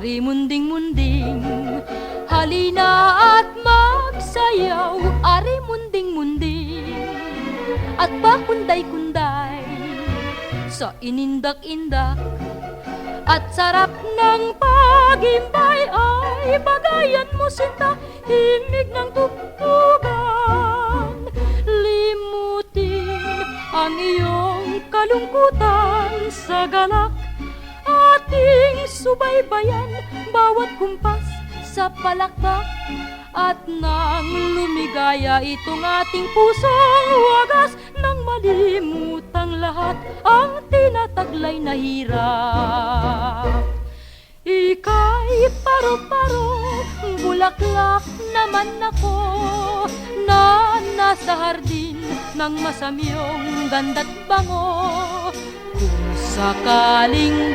Ari munding-munding, halina at magsayaw. Ari munding-munding, at pakunday-kunday sa inindak-indak. At sarap ng pagimbay ay bagayan mo sinta, himig ng tugtugan. Limutin ang iyong kalungkutan sa galak, ating subaybayan bawat kumpas sa palakpak. At nang lumigaya itong ating pusong wagas, nang malimutang lahat ang tinataglay na hirap. Ika'y paro-paro, bulaklak naman ako, na nasa hardin ng masamyong ganda't bango. Kung sakaling